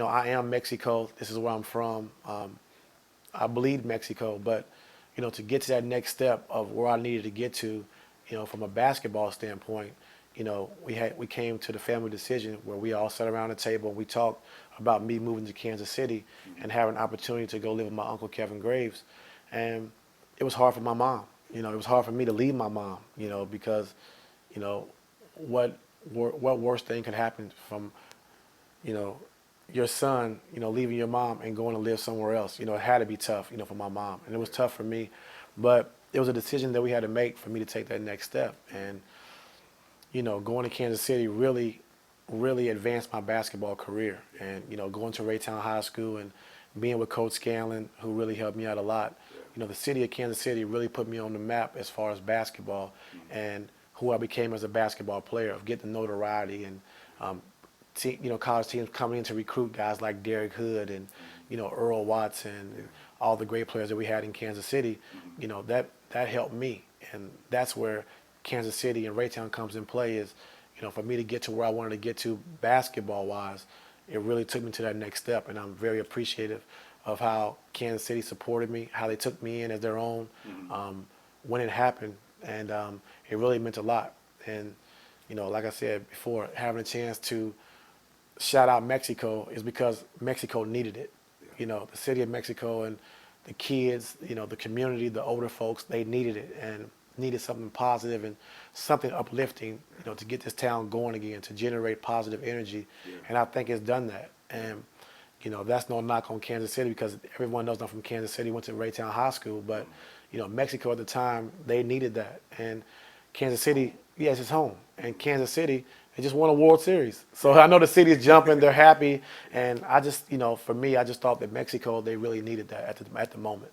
I am Mexico. This is where I'm from. I bleed Mexico, but to get to that next step of where I needed to get to, from a basketball standpoint, we came to the family decision where we all sat around the table and we talked about me moving to Kansas City and having an opportunity to go live with my uncle Kevin Graves, and it was hard for my mom. It was hard for me to leave my mom. Because, you know, what what worse thing could happen from you know, your son, leaving your mom and going to live somewhere else. It had to be tough, for my mom. And it was tough for me. But it was a decision that we had to make for me to take that next step. And, going to Kansas City really, really advanced my basketball career. And, going to Raytown High School and being with Coach Scanlon, who really helped me out a lot. The city of Kansas City really put me on the map as far as basketball and who I became as a basketball player, of getting notoriety and college teams coming in to recruit guys like Derek Hood and, Earl Watson and all the great players that we had in Kansas City. That helped me. And that's where Kansas City and Raytown comes in play is, for me to get to where I wanted to get to basketball-wise, it really took me to that next step. And I'm very appreciative of how Kansas City supported me, how they took me in as their own when it happened. And it really meant a lot. And, like I said before, having a chance to shout out Mexico is because Mexico needed it. The city of Mexico and the kids, the community, the older folks, they needed it and needed something positive and something uplifting, to get this town going again, to generate positive energy. And I think it's done that. And, that's no knock on Kansas City because everyone knows I'm from Kansas City, went to Raytown High School. But, Mexico at the time, they needed that. And Kansas City, yes, it's home. And Kansas City, they just won a World Series. So I know the city is jumping, they're happy. And I just, for me, I just thought that Mexico, they really needed that at the moment.